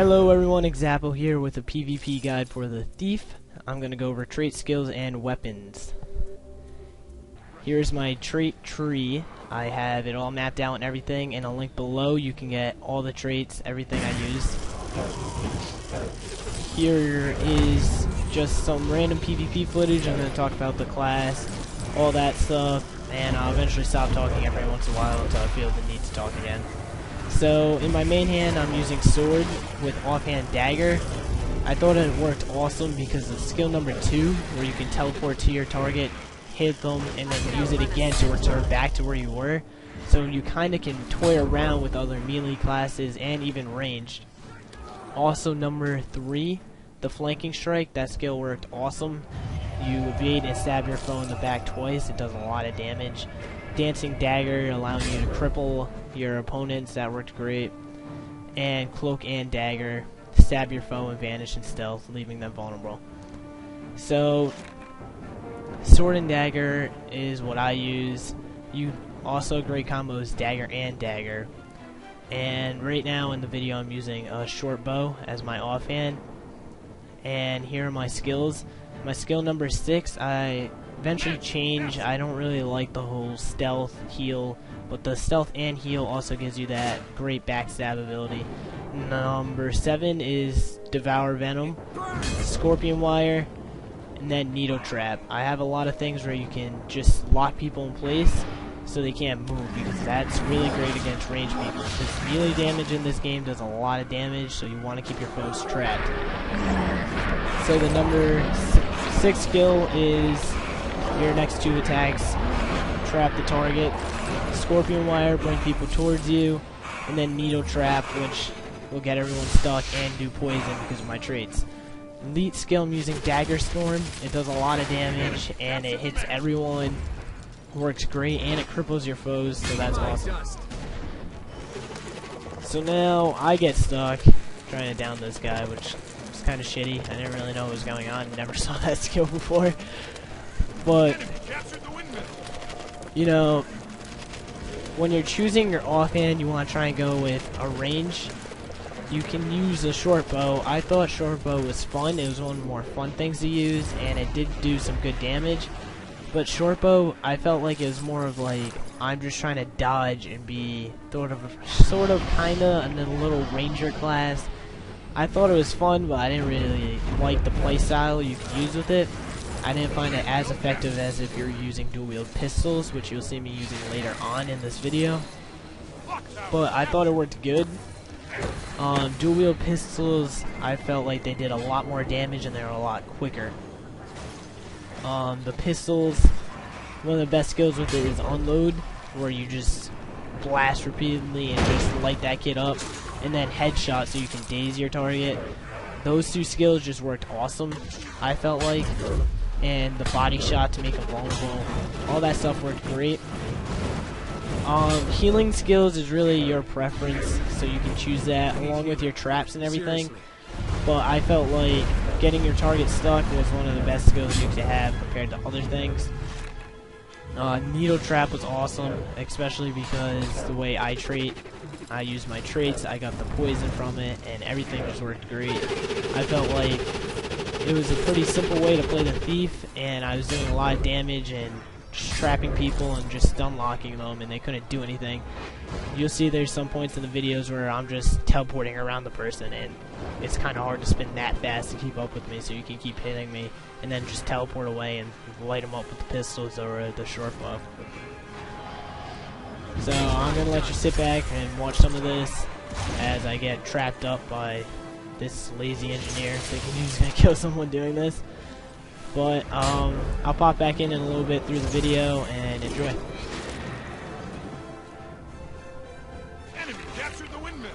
Hello everyone, Exapple here with a PvP guide for the Thief. I'm going to go over trait skills and weapons. Here's my trait tree. I have it all mapped out and everything. In a link below you can get all the traits, everything I use. Here is just some random PvP footage. I'm going to talk about the class, all that stuff, and I'll eventually stop talking every once in a while until I feel the need to talk again. So in my main hand I'm using sword with offhand dagger. I thought it worked awesome because of skill number 2, where you can teleport to your target, hit them, and then use it again to return back to where you were. So you kinda can toy around with other melee classes and even ranged. Also number 3, the flanking strike, that skill worked awesome. You evade and stab your foe in the back twice, it does a lot of damage. Dancing dagger, allowing you to cripple your opponents, that worked great. And cloak and dagger, stab your foe and vanish in stealth, leaving them vulnerable. So sword and dagger is what I use. Also a great combo is dagger and dagger. And right now in the video I'm using a short bow as my offhand. And here are my skills. My skill number 6, I eventually change. I don't really like the whole stealth heal, but the stealth and heal also gives you that great backstab ability. Number 7 is Devour Venom, Scorpion Wire, and then Needle Trap. I have a lot of things where you can just lock people in place so they can't move, because that's really great against ranged people. Because melee damage in this game does a lot of damage, so you want to keep your foes trapped. So the number 6 skill is your next 2 attacks, trap the target, Scorpion Wire, bring people towards you, and then Needle Trap, which will get everyone stuck and do poison because of my traits. Elite skill, I'm using Dagger Storm. It does a lot of damage and it hits everyone, works great, and it cripples your foes, so that's awesome. So now I get stuck trying to down this guy, which is kind of shitty. I didn't really know what was going on, never saw that skill before. But, you know, when you're choosing your offhand, you want to try and go with a range. You can use a short bow. I thought short bow was fun. It was one of the more fun things to use, and it did do some good damage. But short bow, I felt like it was more of like, I'm just trying to dodge and be sort of kinda in a little ranger class. I thought it was fun, but I didn't really like the playstyle you could use with it. I didn't find it as effective as if you're using dual-wield pistols, which you'll see me using later on in this video. But I thought it worked good. Dual-wield pistols, I felt like they did a lot more damage and they were a lot quicker. The pistols, one of the best skills with it is unload, where you just blast repeatedly and just light that kid up, and then headshot so you can daze your target. Those 2 skills just worked awesome, I felt like. And the body shot to make them vulnerable, all that stuff worked great. Healing skills is really your preference, so you can choose that along with your traps and everything. But I felt like getting your target stuck was one of the best skills you could have compared to other things. Needle Trap was awesome, especially because the way I use my traits, I got the poison from it, and everything just worked great. I felt like it was a pretty simple way to play the Thief, and I was doing a lot of damage and just trapping people and just stun locking them, and they couldn't do anything. You'll see there's some points in the videos where I'm just teleporting around the person, and it's kind of hard to spin that fast to keep up with me, so you can keep hitting me and then just teleport away and light them up with the pistols or the short bow. So I'm going to let you sit back and watch some of this as I get trapped up by this lazy engineer thinking he's going to kill someone doing this. But I'll pop back in a little bit through the video and enjoy. Enemy captured the windmill.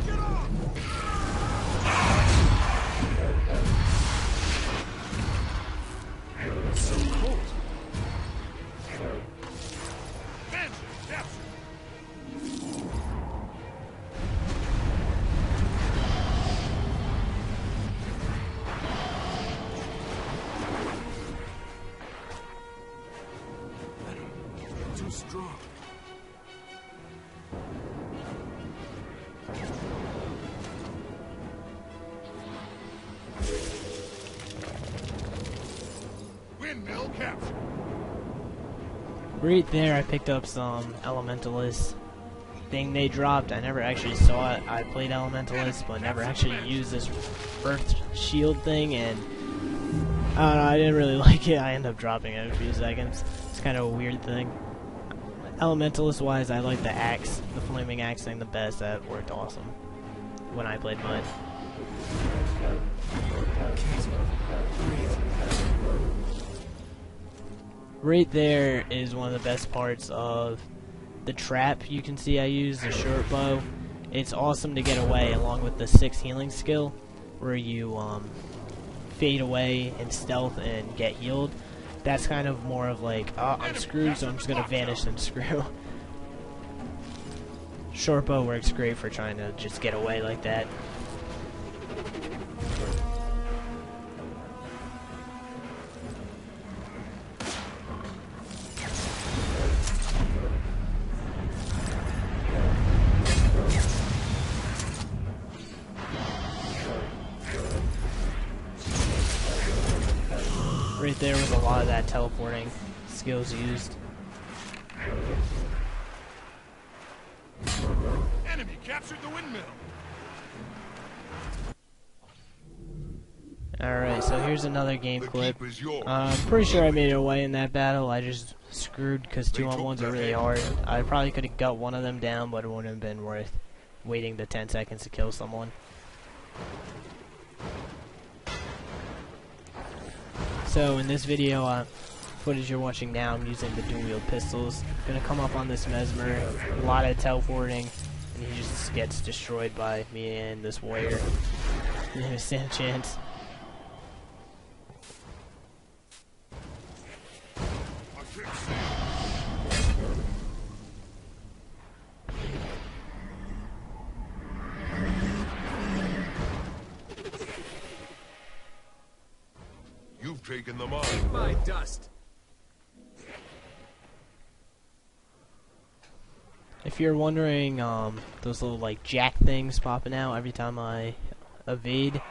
Get off! It's so cold. Bandit captured. too strong. Windmill captured. Right there, I picked up some Elementalist thing they dropped. I never actually saw it. I played Elementalist, but never actually used this Earth Shield thing, and I don't know, I didn't really like it. I ended up dropping it in a few seconds. It's kind of a weird thing. Elementalist-wise, I like the axe, the flaming axe thing the best. That worked awesome when I played mine. Right there is one of the best parts of the trap you can see I use, the short bow. It's awesome to get away along with the 6 healing skill where you fade away in stealth and get healed. That's kind of more of like, oh, I'm screwed, so I'm just going to vanish and screw. Short bow works great for trying to just get away like that. Right there was a lot of that teleporting skills used. Enemy captured the windmill. Alright, so here's another game clip. I'm pretty sure I made it away in that battle. I just screwed because 2-on-1s are really hard. I probably could have got one of them down, but it wouldn't have been worth waiting the 10 seconds to kill someone. So in this video, footage you're watching now, I'm using the dual-wield pistols. Gonna come up on this Mesmer, a lot of teleporting, and he just gets destroyed by me and this warrior. He didn't stand a chance. You've taken them on. My dust. If you're wondering, those little like jack things popping out every time I evade,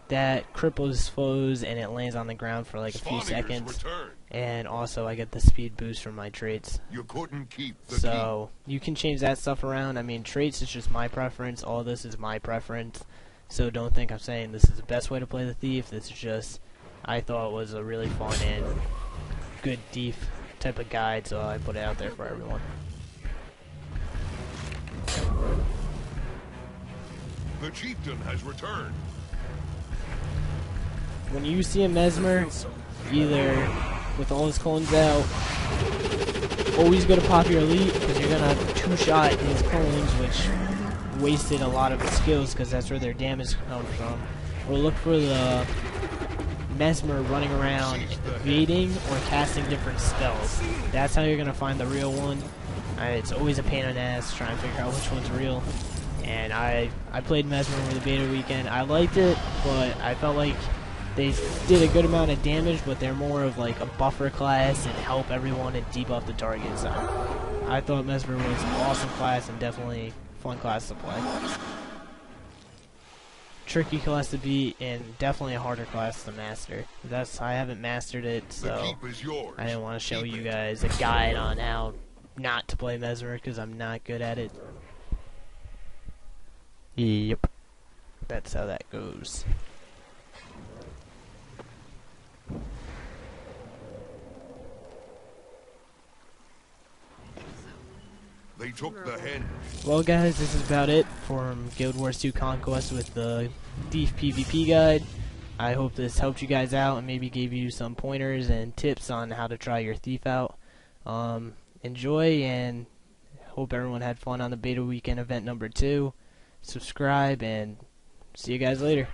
that cripples foes and it lands on the ground for like a few seconds. And also I get the speed boost from my traits. You couldn't keep the So you can change that stuff around. I mean, traits is just my preference. All this is my preference. So don't think I'm saying this is the best way to play the thief. This is just, I thought it was a really fun and good thief type of guide, so I put it out there for everyone. The chieftain has returned. When you see a Mesmer, either with all his clones out, always go to pop your elite, because you're going to have two-shot his clones, which wasted a lot of his skills, because that's where their damage comes from. Or look for the Mesmer running around evading or casting different spells. That's how you're going to find the real one. It's always a pain in the ass trying to figure out which one's real. And I played Mesmer over the beta weekend. I liked it, but I felt like they did a good amount of damage, but they're more of like a buffer class and help everyone and debuff the target. So I thought Mesmer was an awesome class and definitely a fun class to play. Tricky class to beat and definitely a harder class to master. I haven't mastered it, so I didn't want to show you guys a guide on how not to play Mesmer because I'm not good at it. Yep, that's how that goes. They took the hen. Well guys, this is about it from Guild Wars 2 Conquest with the Thief PvP guide. I hope this helped you guys out and maybe gave you some pointers and tips on how to try your thief out. Enjoy and hope everyone had fun on the beta weekend event number 2. Subscribe and see you guys later.